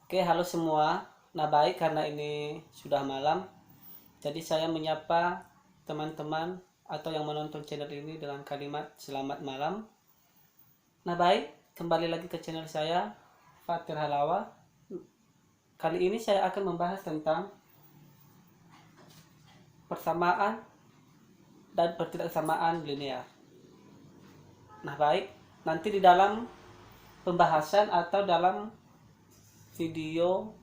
Oke, halo semua. Nah, baik karena ini sudah malam, jadi saya menyapa teman-teman atau yang menonton channel ini dengan kalimat selamat malam. Nah, baik, kembali lagi ke channel saya, Fatir Halawa. Kali ini saya akan membahas tentang persamaan dan ketidaksamaan linear. Nah, baik, nanti di dalam pembahasan atau dalam video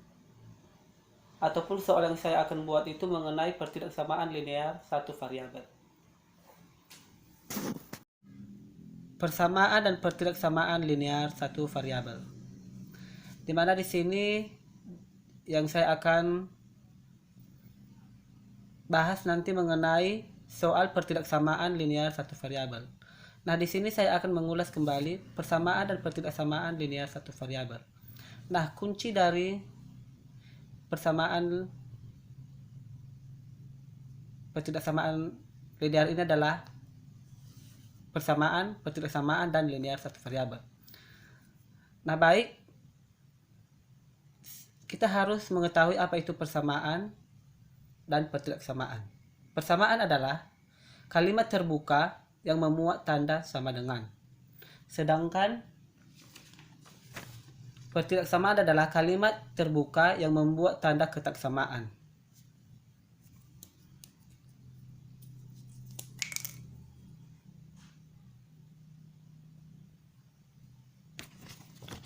ataupun soal yang saya akan buat itu mengenai ketidaksamaan linear satu variabel. Persamaan dan ketidaksamaan linear satu variabel. Dimana di sini yang saya akan bahas nanti mengenai soal ketidaksamaan linear satu variabel. Nah, di sini saya akan mengulas kembali persamaan dan ketidaksamaan linear satu variabel. Nah, kunci dari persamaan ketidaksamaan linear ini adalah persamaan, ketidaksamaan, dan linear satu variabel. Nah, baik, kita harus mengetahui apa itu persamaan dan ketidaksamaan. Persamaan adalah kalimat terbuka yang memuat tanda sama dengan. Sedangkan ketidaksamaan adalah kalimat terbuka yang membuat tanda ketaksamaan.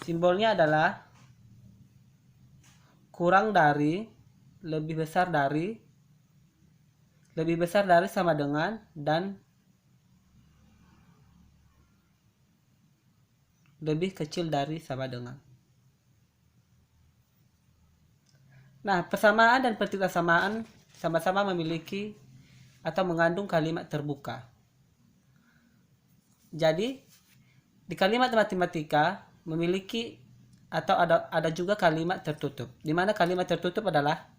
Simbolnya adalah kurang dari, lebih besar dari sama dengan, dan lebih kecil dari sama dengan. Nah, persamaan dan ketidaksamaan sama-sama memiliki atau mengandung kalimat terbuka. Jadi, di kalimat matematika memiliki atau ada juga kalimat tertutup. Di mana kalimat tertutup adalah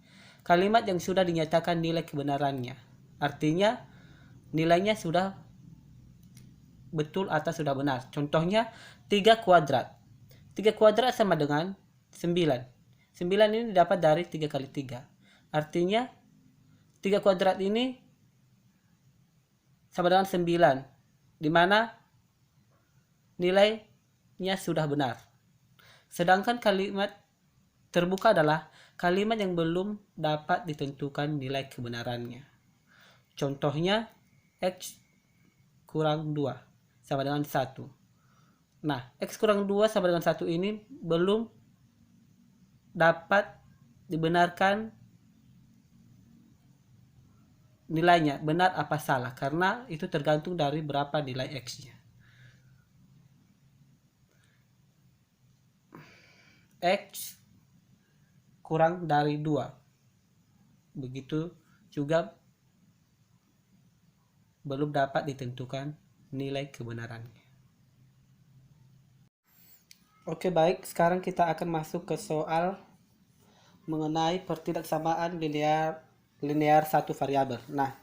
kalimat yang sudah dinyatakan nilai kebenarannya. Artinya nilainya sudah betul atau sudah benar. Contohnya 3 kuadrat. 3 kuadrat sama dengan 9. 9 ini dapat dari 3 kali 3. Artinya 3 kuadrat ini sama dengan 9. Di mana nilainya sudah benar. Sedangkan kalimat terbuka adalah kalimat yang belum dapat ditentukan nilai kebenarannya. Contohnya X kurang 2 sama dengan 1. Nah, X kurang 2 sama dengan 1 ini belum dapat dibenarkan nilainya, benar apa salah, karena itu tergantung dari berapa nilai X-nya. X kurang dari 2. Begitu juga belum dapat ditentukan nilai kebenarannya. Oke, baik, sekarang kita akan masuk ke soal mengenai ketidaksamaan linear satu variabel. Nah,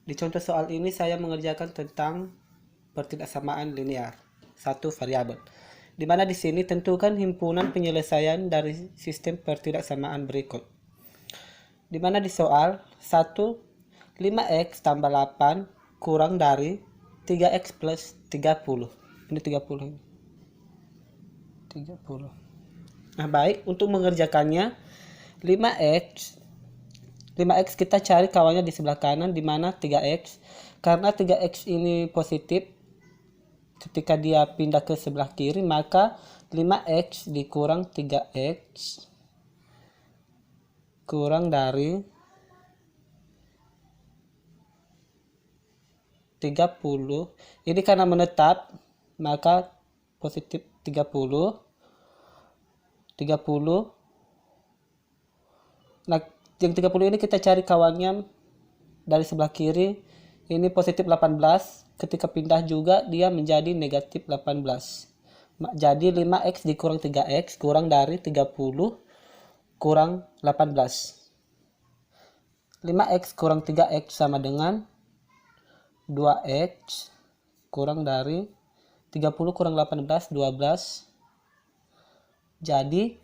di contoh soal ini saya mengerjakan tentang ketidaksamaan linear satu variabel. Di mana di sini tentukan himpunan penyelesaian dari sistem ketidaksamaan berikut. Di mana di soal 1 5x tambah 8 kurang dari 3x plus 30. Ini 30. Nah, baik, untuk mengerjakannya 5x 5x kita cari kawannya di sebelah kanan, di mana 3x. Karena 3x ini positif, ketika dia pindah ke sebelah kiri, maka 5x dikurang 3x kurang dari 30. Ini karena menetap, maka positif 30. Nah, yang 30 ini kita cari kawannya dari sebelah kiri. Ini positif 18. Ketika pindah juga dia menjadi negatif 18. Jadi 5x dikurang 3x kurang dari 30 kurang 18. 5x kurang 3x sama dengan 2x kurang dari 30 kurang 18, 12. Jadi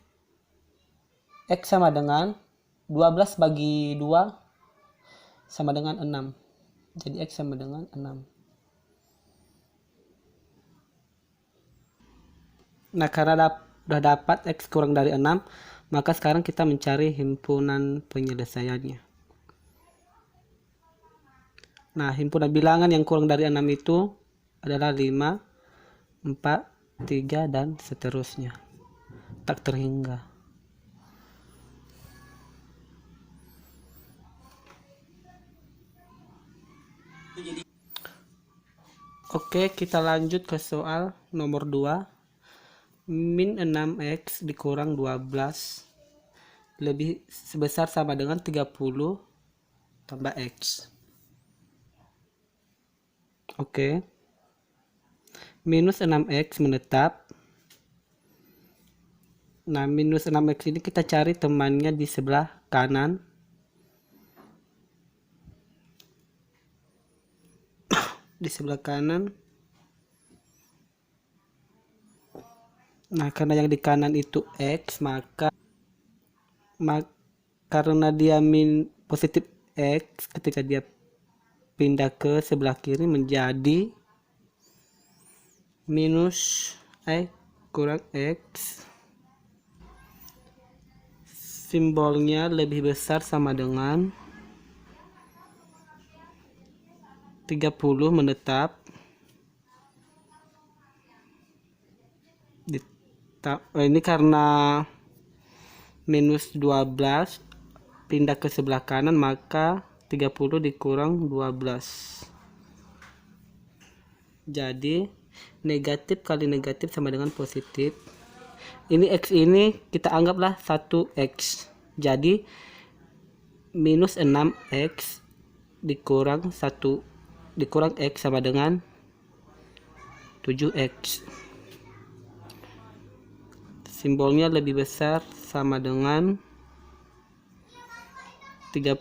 X sama dengan 12 bagi 2 sama dengan 6. Jadi X sama dengan 6. Nah, karena udah dapat X kurang dari 6, maka sekarang kita mencari himpunan penyelesaiannya. Nah, himpunan bilangan yang kurang dari 6 itu adalah 5, 4, 3, dan seterusnya. Tak terhingga. Oke, kita lanjut ke soal nomor 2. Min 6X dikurang 12 lebih sebesar sama dengan 30 tambah X. Oke. Minus 6X menetap. Nah, minus 6X ini kita cari temannya di sebelah kanan. Di sebelah kanan. Nah, karena yang di kanan itu X, maka karena dia positif X, ketika dia pindah ke sebelah kiri menjadi minus kurang X. Simbolnya lebih besar sama dengan 30 menetap. Ini karena minus 12 pindah ke sebelah kanan, maka 30 dikurang 12. Jadi negatif kali negatif sama dengan positif. Ini X ini kita anggaplah 1X. Jadi minus 6X dikurang 1 dikurang X sama dengan 7X. Simbolnya lebih besar sama dengan 30.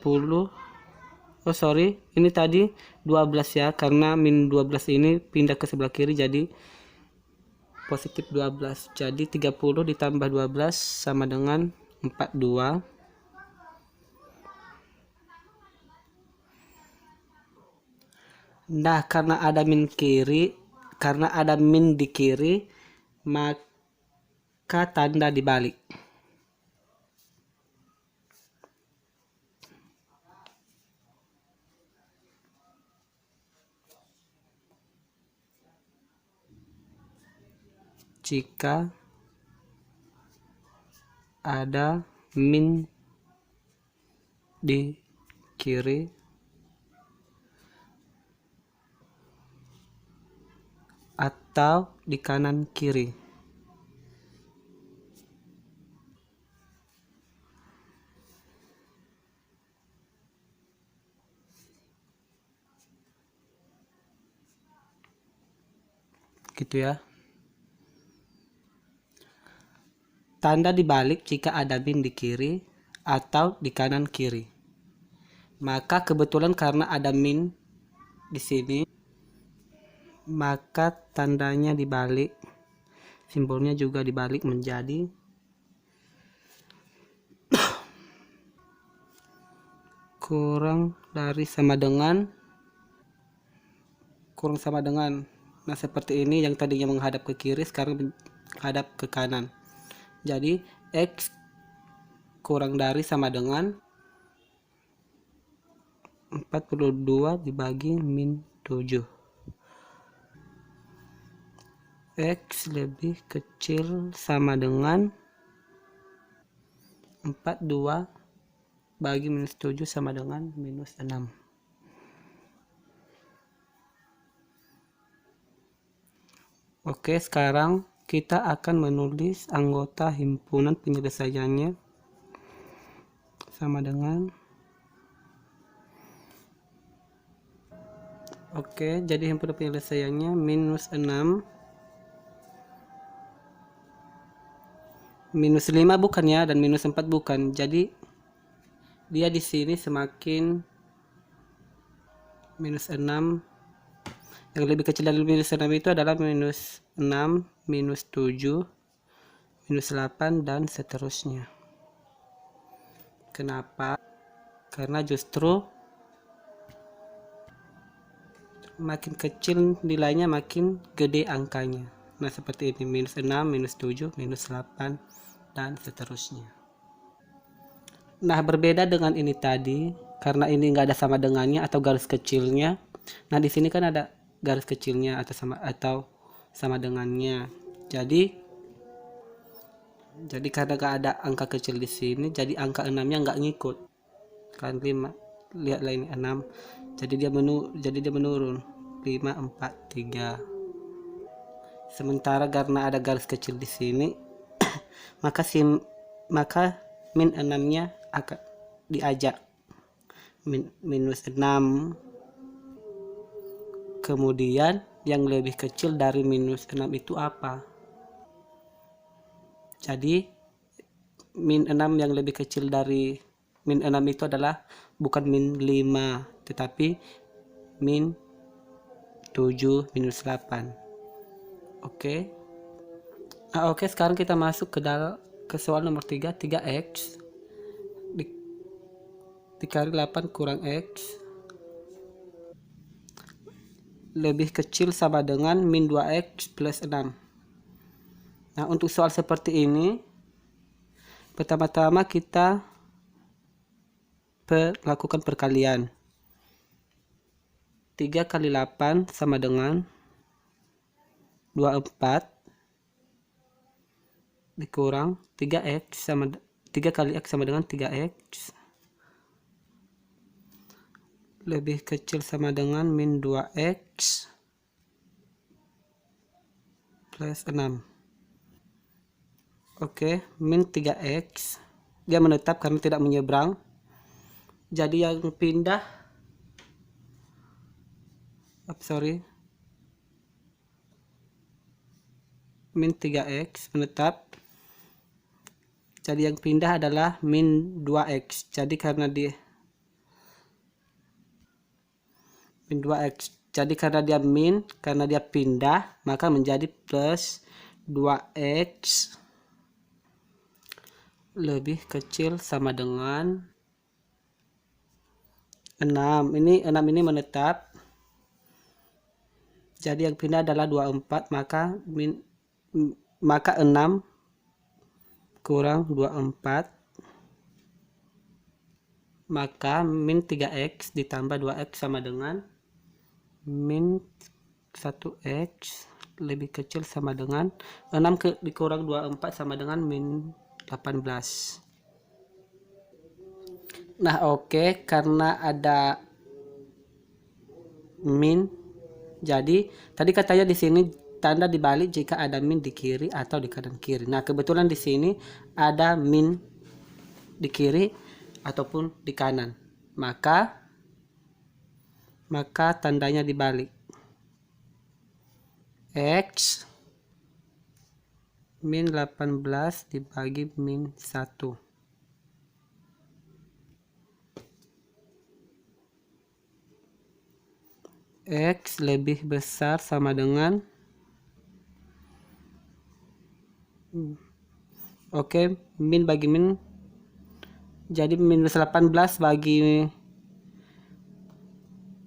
Oh sorry, ini tadi 12 ya, karena min 12 ini pindah ke sebelah kiri jadi positif 12. Jadi 30 ditambah 12 sama dengan 42. Nah, karena ada min di kiri, maka tanda dibalik. Jika ada min di kiri, atau di kanan kiri. Gitu ya. Tanda dibalik jika ada min di kiri atau di kanan kiri. Maka kebetulan karena ada min di sini, maka tandanya dibalik. Simbolnya juga dibalik menjadi kurang sama dengan. Nah, seperti ini, yang tadinya menghadap ke kiri sekarang menghadap ke kanan. Jadi X kurang dari sama dengan 42 dibagi min 7. X lebih kecil sama dengan 42 bagi minus 7 sama dengan minus 6. Oke, sekarang kita akan menulis anggota himpunan penyelesaiannya sama dengan. Oke, jadi himpunan penyelesaiannya minus 6 minus 5 bukan ya, dan minus 4 bukan. Jadi dia di sini semakin minus 6. Yang lebih kecil dari minus 6 itu adalah minus 6, minus 7, minus 8, dan seterusnya. Kenapa? Karena justru makin kecil nilainya makin gede angkanya. Nah, seperti ini, minus 6, minus 7, minus 8, dan seterusnya. Nah, berbeda dengan ini tadi, karena ini nggak ada sama dengannya atau garis kecilnya. Nah, di sini kan ada garis kecilnya atau sama dengannya. Jadi karena nggak ada angka kecil di sini, jadi angka 6-nya nggak ngikut. Kan 5, lihatlah ini 6. Jadi dia menurun. 5, 4, 3. Sementara karena ada garis kecil di sini, maka min 6-nya akan diajak minus 6. Kemudian yang lebih kecil dari minus 6 itu apa? Jadi min 6 yang lebih kecil dari min 6 itu adalah bukan min 5, tetapi min 7 minus 8. Oke. Oke, sekarang kita masuk ke soal nomor 3. 3x dikali 8 kurang x lebih kecil sama dengan min 2x plus 6. Nah, untuk soal seperti ini, pertama-tama kita lakukan perkalian. 3 kali 8 sama dengan 24 dikurang 3 kali x sama dengan 3x lebih kecil sama dengan min 2x plus 6. Oke, min 3x dia menetap karena tidak menyeberang. Jadi yang pindah min 3x menetap. Jadi yang pindah adalah min 2x. Jadi karena dia min 2x. Jadi karena dia pindah, maka menjadi plus 2x lebih kecil sama dengan 6. Ini 6 ini menetap. Jadi yang pindah adalah 24, maka 6 kurang 24, maka min 3x ditambah 2x sama dengan min 1x lebih kecil sama dengan 6 dikurang 24 sama dengan min 18. Nah, oke, karena ada min, jadi tadi katanya di sini tanda dibalik jika ada min di kiri atau di kanan kiri. Nah, kebetulan di sini ada min di kiri ataupun di kanan. Maka tandanya dibalik. X min 18 dibagi min 1. X lebih besar sama dengan min bagi min, jadi minus 18 bagi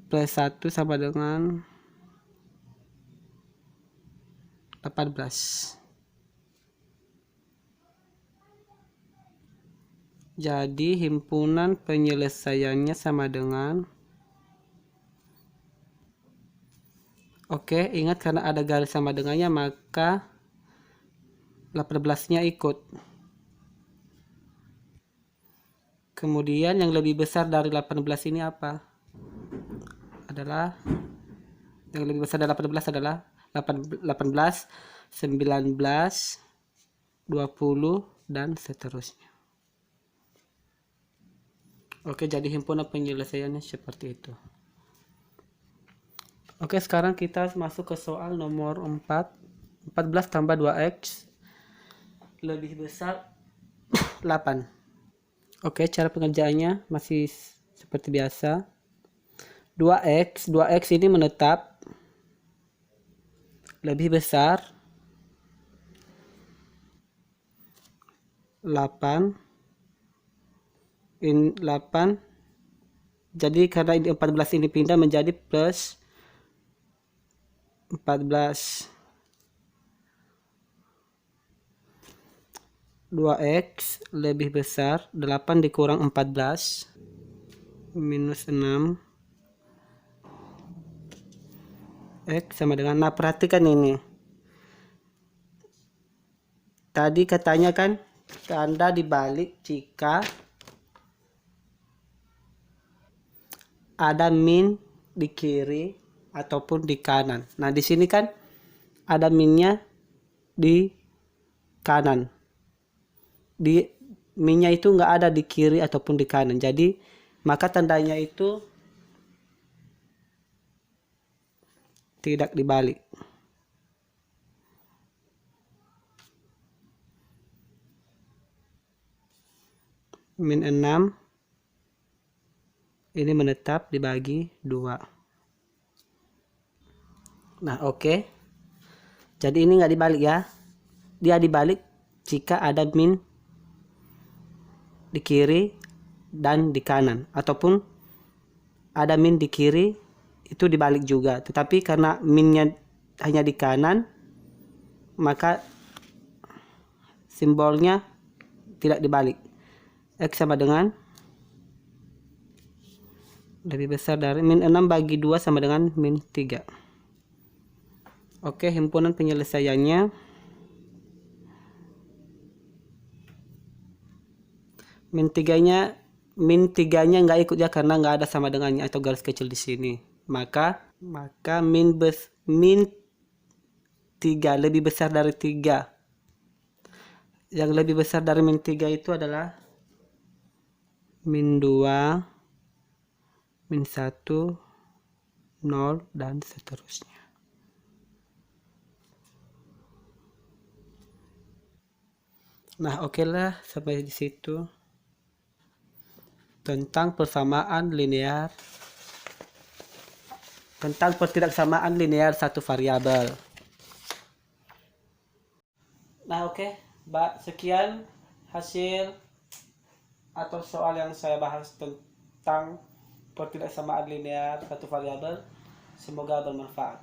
plus 1 sama dengan 18. Jadi himpunan penyelesaiannya sama dengan ingat karena ada garis sama dengannya, maka 18-nya ikut. Kemudian yang lebih besar dari 18 ini apa? Yang lebih besar dari 18 adalah 18, 19, 20, dan seterusnya. Oke, jadi himpunan penyelesaiannya seperti itu. Oke, sekarang kita masuk ke soal nomor 4. 14 tambah 2x lebih besar 8. Oke, cara pengerjaannya masih seperti biasa. 2x ini menetap lebih besar 8 ini 8. Jadi karena ini 14 ini pindah menjadi plus 14. 2x lebih besar 8 dikurang 14 minus 6 x sama dengan, nah perhatikan ini tadi katanya kan tanda dibalik jika ada min di kiri ataupun di kanan. Nah di sini kan ada minnya di kanan, di minnya itu nggak ada di kiri ataupun di kanan, jadi maka tandanya itu tidak dibalik. Min 6 ini menetap dibagi 2. Nah oke. Jadi ini nggak dibalik ya, dia dibalik jika ada min di kiri dan di kanan, ataupun ada min di kiri itu dibalik juga, tetapi karena minnya hanya di kanan maka simbolnya tidak dibalik. X sama dengan lebih besar dari min 6 bagi 2 sama dengan min 3. Oke, himpunan penyelesaiannya min 3-nya nggak ikut ya karena nggak ada sama dengannya atau garis kecil di sini. Maka min 3 lebih besar dari 3. Yang lebih besar dari min 3 itu adalah min 2, min 1, 0, dan seterusnya. Nah, oke lah, sampai di situ tentang persamaan linear, tentang pertidaksamaan linear satu variabel. Nah, oke, sekian hasil atau soal yang saya bahas tentang pertidaksamaan linear satu variabel. Semoga bermanfaat.